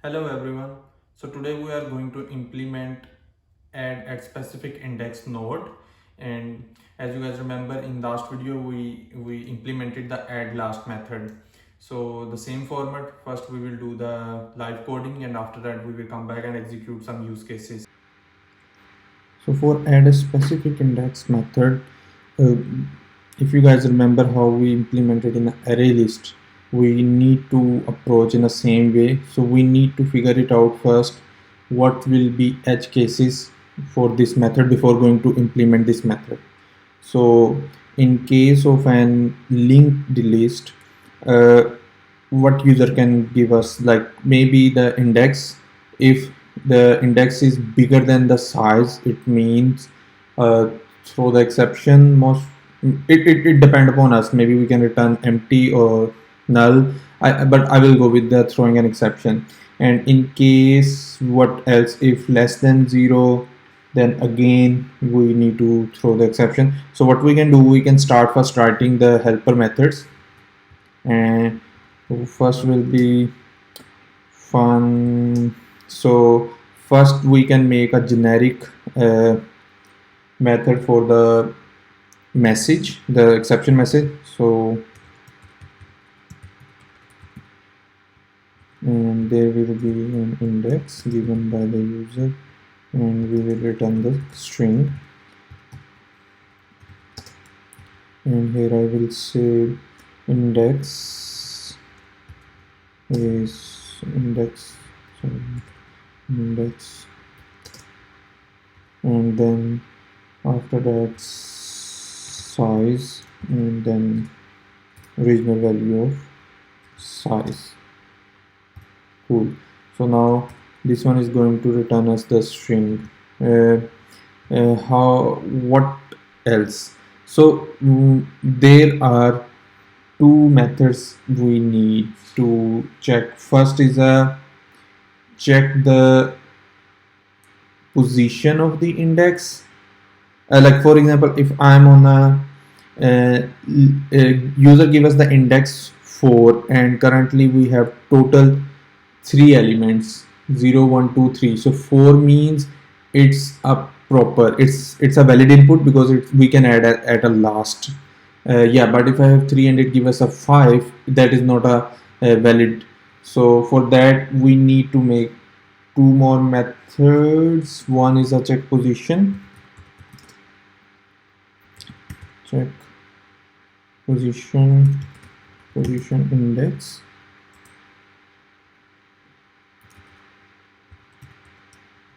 Hello everyone. So today we are going to implement add at specific index node, and as you guys remember in last video we implemented the add last method. So the same format, first we will do the live coding and after that we will come back and execute some use cases. So for add a specific index method, uh, if you guys remember how we implemented in the array list, we need to approach in the same way. So we need to figure it out first, what will be edge cases for this method before going to implement this method. So in case of an linked list, uh, what user can give us, like maybe the index. If the index is bigger than the size, it means throw the exception. It depend upon us. Maybe we can return empty or null. But I will go with the throwing an exception. And in case, what else, if less than 0, then again we need to throw the exception. So what we can do, we can start first writing the helper methods, and first will be fun. So first we can make a generic method for the message, the exception message. So and there will be an index given by the user, and we will return the string. And here I will say index is index, and then after that size, and then original value of size. Cool. So now this one is going to return us the string. How, what else? So there are two methods we need to check. First is a check the position of the index. Like for example, if I'm on user give us the index 4, and currently we have total 3 elements, 0 1 2 3. So 4 means it's a proper, it's a valid input because we can add at a last. Yeah, but if I have 3 and it gives us a 5, that is not a valid. So for that we need to make two more methods. One is a check position, check position index,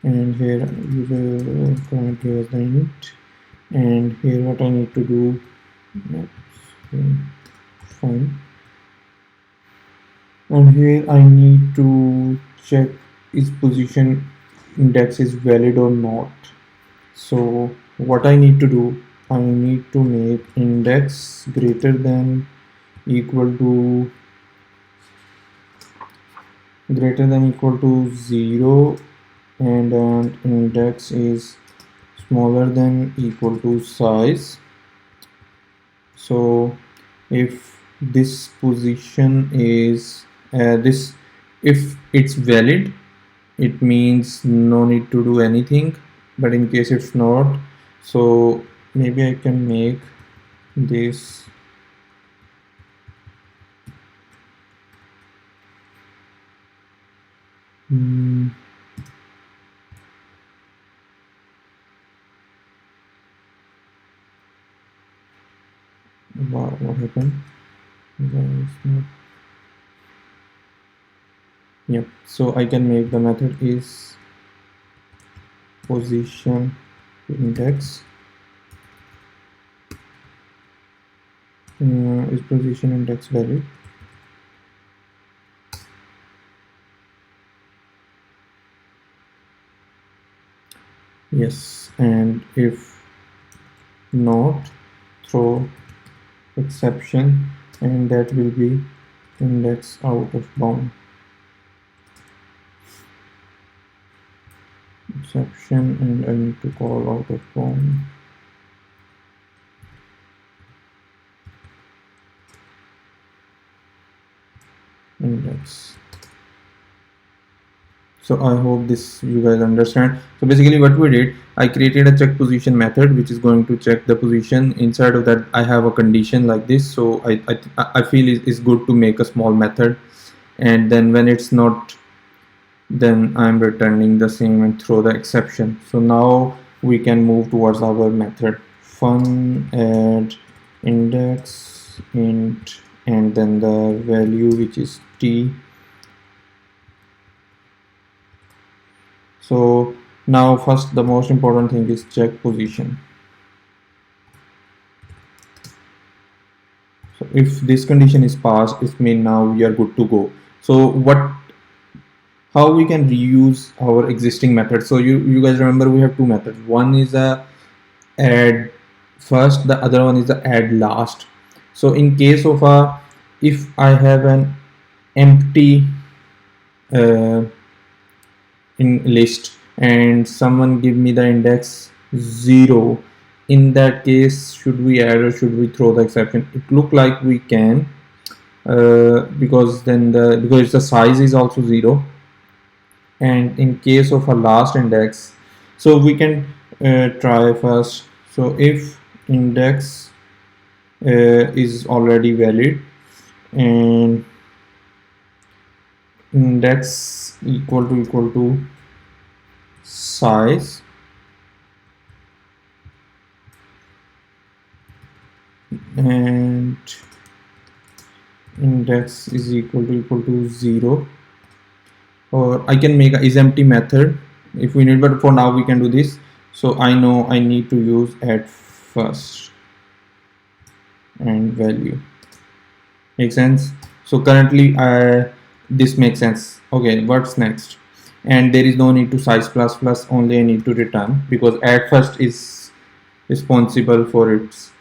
and here user comment here the int, and here what I need to do, fine, and here I need to check is position index is valid or not. So what I need to do, I need to make index equal to greater than equal to 0, and index is smaller than equal to size. So if this position is this, if it's valid, it means no need to do anything, but in case it's not, so maybe I can make this what happened? Not, yep. So I can make the method is position index, is position index valid. Yes, and if not, throw exception, and that will be index out of bound. Exception, and I need to call out of bound. Index. So I hope this you guys understand. So basically what we did, I created a check position method which is going to check the position. Inside of that I have a condition like this. So I feel it's good to make a small method, and then when it's not, then I'm returning the same and throw the exception. So now we can move towards our method fun add index int and then the value which is t. So now first the most important thing is check position. So if this condition is passed, it means now we are good to go. So how we can reuse our existing method? So you guys remember we have two methods. One is a add first, the other one is the add last. So in case of a, if I have an empty uh, in list and someone give me the index 0, in that case should we add or should we throw the exception? It look like we can, because then because the size is also 0, and in case of a last index, so we can try first. So if index is already valid and index equal to size, and index is equal to 0, or I can make a isEmpty method if we need, but for now we can do this. So I know I need to use add first and value. Make sense? So currently this makes sense. Okay, what's next? And there is no need to size plus plus, only I need to return, because add first is responsible for its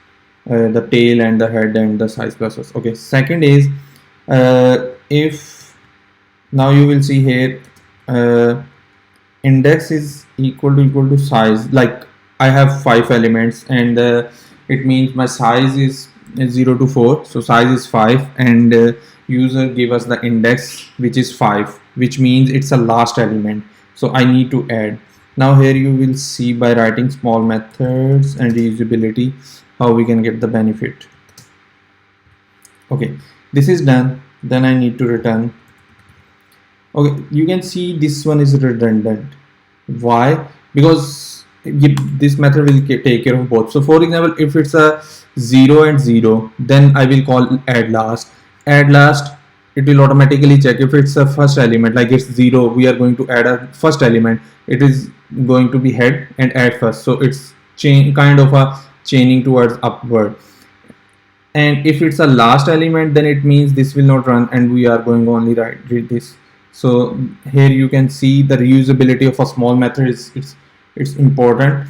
the tail and the head and the size plus plus. Okay, second is if now you will see here index is equal to size, like I have 5 elements, and it means my size is 0 to 4, so size is 5, and user give us the index which is 5, which means it's a last element, so I need to add. Now here you will see by writing small methods and reusability how we can get the benefit. Okay, this is done. Then I need to return. Okay, you can see this one is redundant. Why? Because this method will take care of both. So for example, if it's a 0 and 0, then I will call add last. Add last, it will automatically check if it's a first element, like it's 0, we are going to add a first element, it is going to be head and add first, so it's kind of a chaining towards upward. And if it's a last element, then it means this will not run and we are going only read this. So here you can see the reusability of a small method is it's important.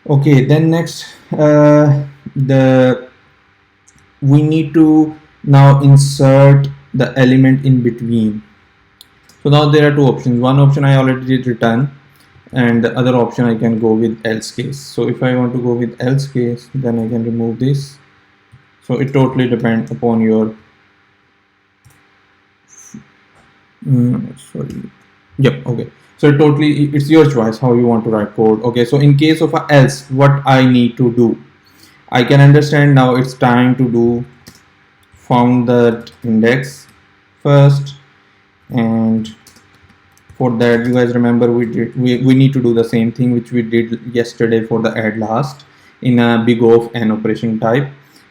Okay, then next we need to now insert the element in between. So now there are two options. One option I already did return, and the other option I can go with else case. So if I want to go with else case, then I can remove this. So it totally depends upon your sorry, yep, okay, so totally it's your choice how you want to write code. Okay, so in case of a else, what I need to do, I can understand now it's time to do found that index first, and for that you guys remember we need to do the same thing which we did yesterday for the add last in a big of an operation type,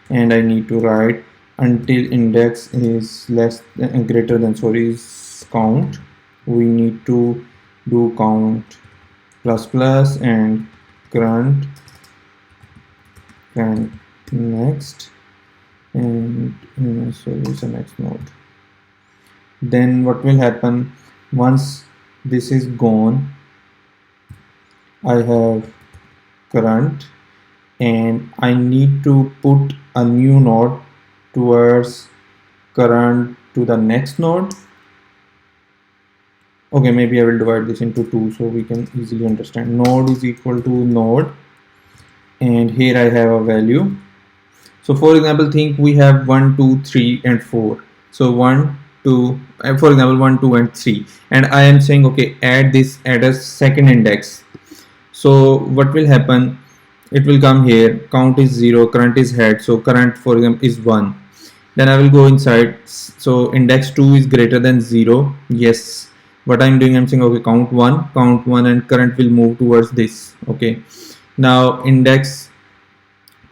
and I need to write until index is greater than, sorry, is count. We need to do count plus plus and current and next, and sorry, it's a next node. Then what will happen once this is gone, I have current and I need to put a new node towards current to the next node. Okay, maybe I will divide this into two so we can easily understand. Node is equal to node, and here I have a value. So for example, think we have 1 2 3 and 4. So 1 2, for example 1, 2 and 3, and I am saying okay, add a second index. So what will happen, it will come here, count is 0, current is head, so current for example is 1. Then I will go inside, so index 2 is greater than 0, yes. What I'm doing, I'm saying okay, count 1 and current will move towards this. Okay, now index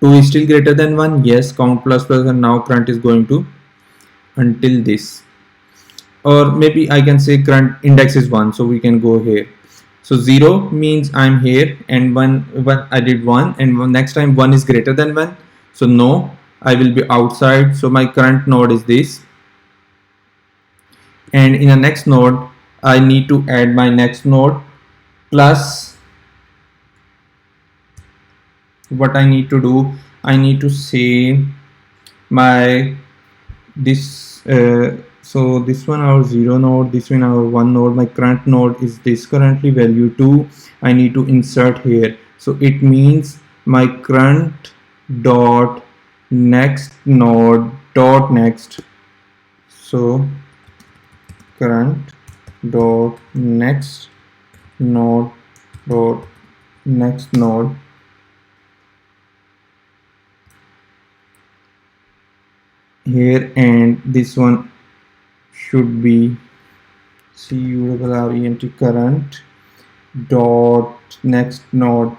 2 is still greater than 1, yes, count plus plus, and now current is going to until this, or maybe I can say current index is 1, so we can go here. So 0 means I'm here, and 1 I did 1, and next time 1 is greater than 1, so no, I will be outside. So my current node is this, and in the next node I need to add my next node plus, what I need to do, I need to say my this so this one our 0 node, this one our 1 node, my current node is this currently value 2, I need to insert here. So it means my current dot next node dot next, so current dot next node dot next node here, and this one should be current current dot next node.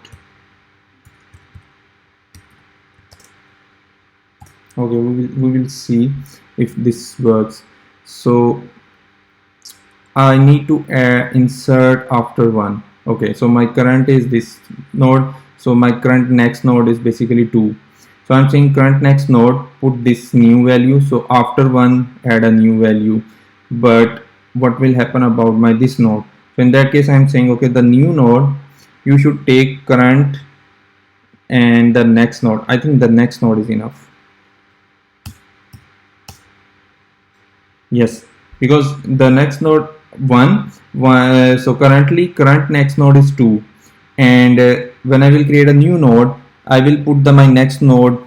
Okay, we will see if this works. So I need to insert after 1. Okay, so my current is this node, so my current next node is basically 2. So I'm saying current next node, put this new value, so after 1 add a new value. But what will happen about my this node? So in that case I'm saying okay, the new node, you should take current and the next node. I think the next node is enough. Yes, because the next node 1, so currently current next node is 2, and when I will create a new node, I will put my next node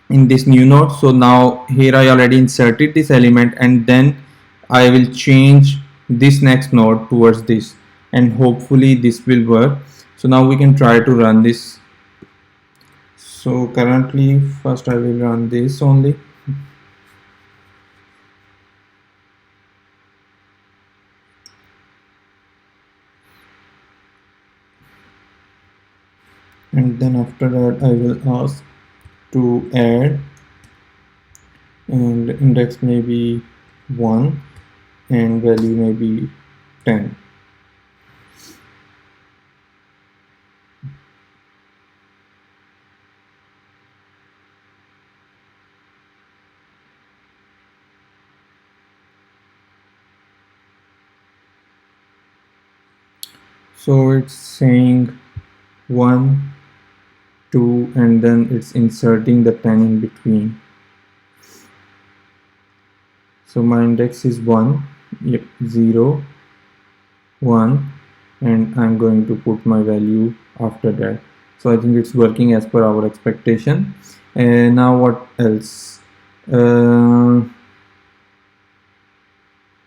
in this new node. So now here I already inserted this element, and then I will change this next node towards this, and hopefully this will work. So now we can try to run this. So currently first I will run this only. And then after that I will ask to add, and index may be 1 and value may be 10. So it's saying 1, 2, and then it's inserting the 10 in between. So my index is 1, yep, 0, 1, and I'm going to put my value after that. So I think it's working as per our expectation. And now what else?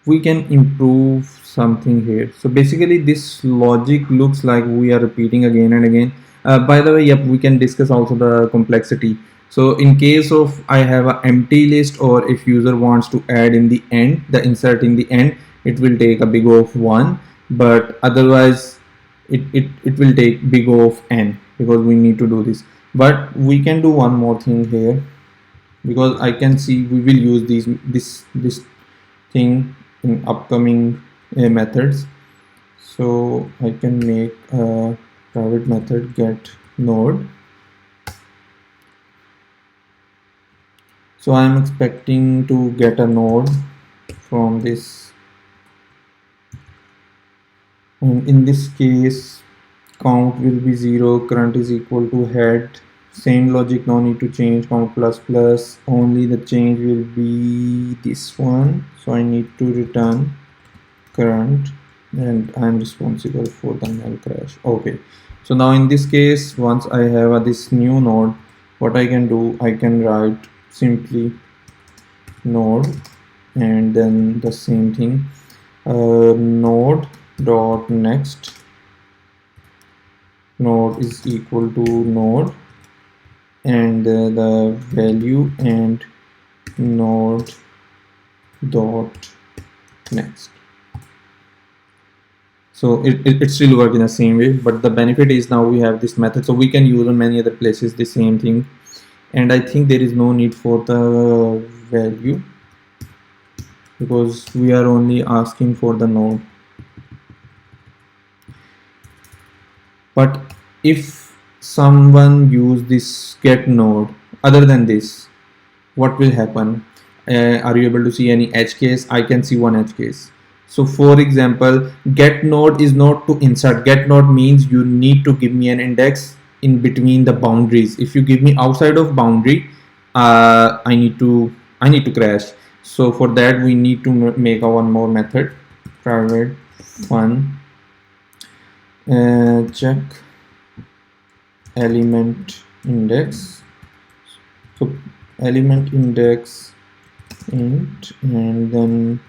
We can improve something here. So basically this logic looks like we are repeating again and again. By the way, yep, we can discuss also the complexity. So in case of I have an empty list, or if user wants to add in the end, the insert in the end, it will take a big O of 1, but otherwise it will take big O of n, because we need to do this. But we can do one more thing here, because I can see we will use this thing in upcoming methods. So I can make a private method get node. So I'm expecting to get a node from this, and in this case count will be 0, current is equal to head. Same logic, no need to change, count plus plus, only the change will be this one. So I need to return current, and I'm responsible for the null crash. Okay, so now in this case, once I have this new node, what I can do, I can write simply node and then the same thing, node dot next node is equal to node, and the value and node dot next. So it still work in the same way, but the benefit is now we have this method, so we can use on many other places the same thing. And I think there is no need for the value because we are only asking for the node. But if someone use this get node other than this, what will happen? Are you able to see any edge case? I can see one edge case. So for example, get node is not to insert. Get node means you need to give me an index in between the boundaries. If you give me outside of boundary, I need to crash. So for that we need to make a one more method, private fun check element index. So element index int, and then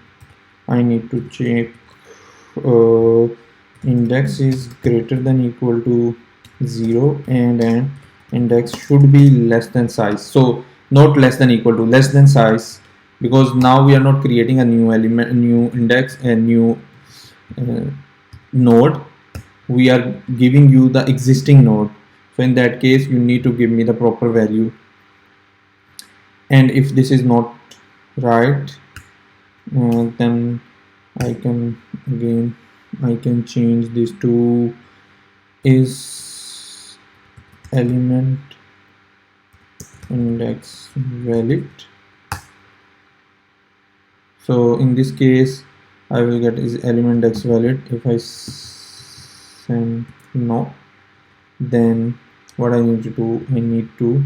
I need to check uh, index is greater than equal to 0, and an index should be less than size. So not less than equal to, less than size, because now we are not creating a new element, a new index, a new uh, node. We are giving you the existing node. So in that case you need to give me the proper value, and if this is not right, then I can again I can change this to is element index valid. So in this case I will get is element index valid. If I send no, then what I need to do, I need to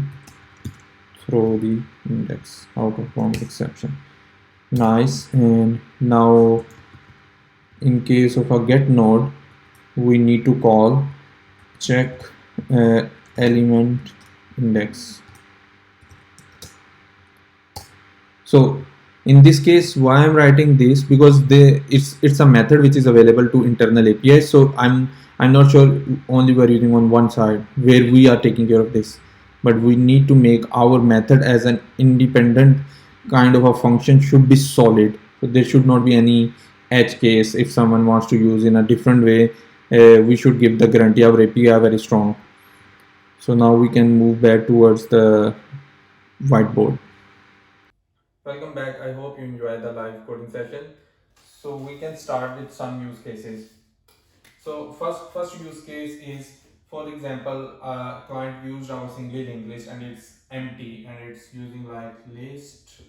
throw the index out of bounds exception. Nice. And now in case of a get node, we need to call check element index. So in this case, why I'm writing this, because it's a method which is available to internal APIs. So I'm not sure only we're using on one side where we are taking care of this, but we need to make our method as an independent kind of a function should be solid. So there should not be any edge case. If someone wants to use in a different way, we should give the guarantee our API are very strong. So now we can move back towards the whiteboard. Welcome back. I hope you enjoyed the live coding session. So we can start with some use cases. So first use case is, for example, a client used our SinglyLinkedList and it's empty and it's using like list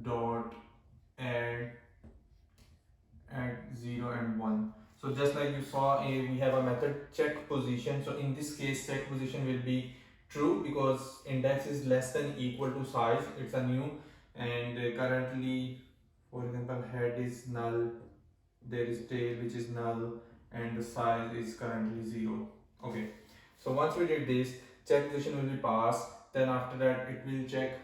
dot add at 0 and 1. So just like you saw, we have a method check position. So in this case check position will be true because index is less than equal to size. It's a new, and currently, for example, head is null, there is tail which is null, and the size is currently 0. Okay, so once we did this, check position will be passed. Then after that it will check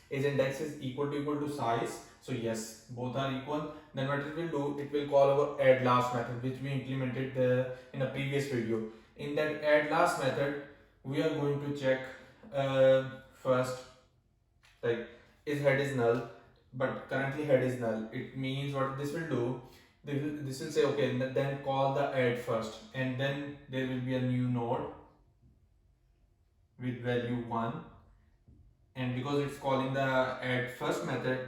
is index is equal to size. So yes, both are equal. Then what it will do, it will call our add last method which we implemented in a previous video. In that add last method we are going to check first, like, is head is null, but currently head is null. It means what this will do, this will say okay, then call the add first, and then there will be a new node with value 1. And because it's calling the add first method,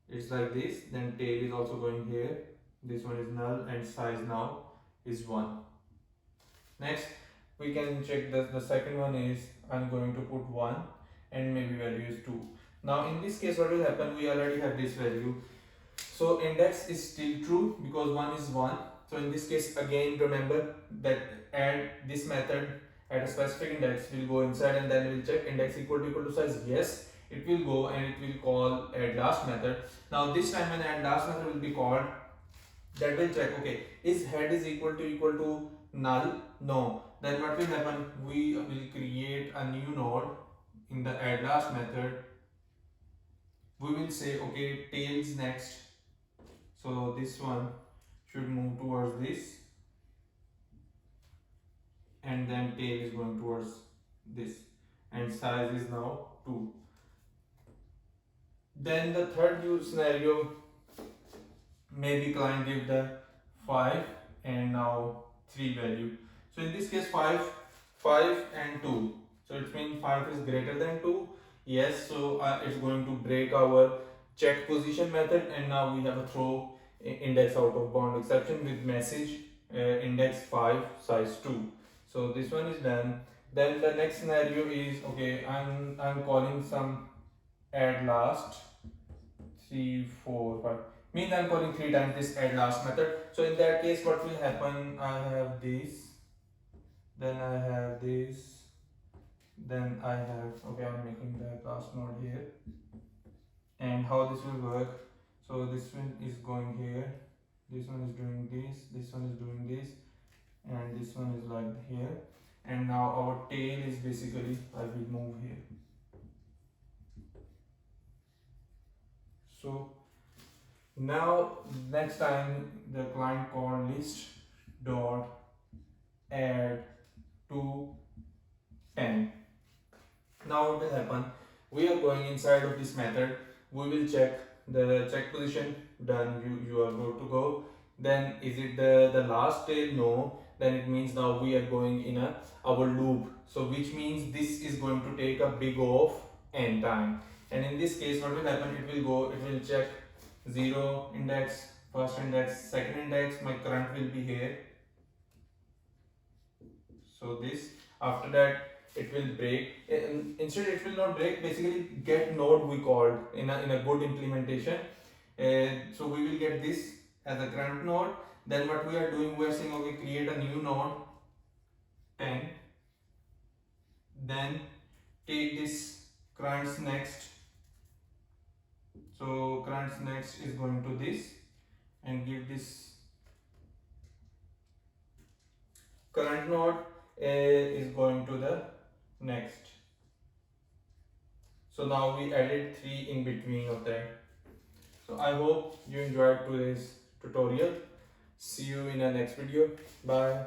it's like this. Then tail is also going here, this one is null, and size now is 1. Next we can check the second one is, I'm going to put 1 and maybe value is 2. Now in this case what will happen, we already have this value, so index is still true because 1 is 1. So in this case again remember that add this method at a specific index will go inside, and then we'll check index equal to size. Yes, it will go and it will call add last method. Now this time when add last method will be called, that will check okay, is head is equal to null. No, then what will happen, we will create a new node in the add last method, we will say okay, tails next. So this one should move towards this, and then tail is going towards this, and size is now 2. Then the third use scenario, maybe client give the 5 and now 3 value. So in this case 5 and 2, so it means 5 is greater than 2. Yes, so it's going to break our check position method, and now we have a throw index out of bound exception with message index 5 size 2. So this one is done. Then the next scenario is okay, I'm calling some add last 3 4 5, means I'm calling 3 times this add last method. So in that case what will happen, I have this, then I have this, then I have, okay, I'm making the last node here. And how this will work, so this one is going here, this one is doing this one is doing this, and this one is like here. And now our tail is basically, I will move here. So now next time the client call list dot add to 10. Now what will happen, we are going inside of this method, we will check the check position, done, you are good to go. Then is it the last tail? No. Then it means now we are going in our loop, so which means this is going to take a big of n time. And in this case what will happen, it will check 0 index, first index, second index, my current will be here. So this, after that it will break. Instead it will not break, basically get node we called in a good implementation. So we will get this as a current node. Then what we are doing, we are saying okay, create a new node 10, then take this currents next. So currents next is going to this, and give this current node is going to the next. So now we added 3 in between of that. So I hope you enjoyed today's tutorial. See you in the next video. Bye.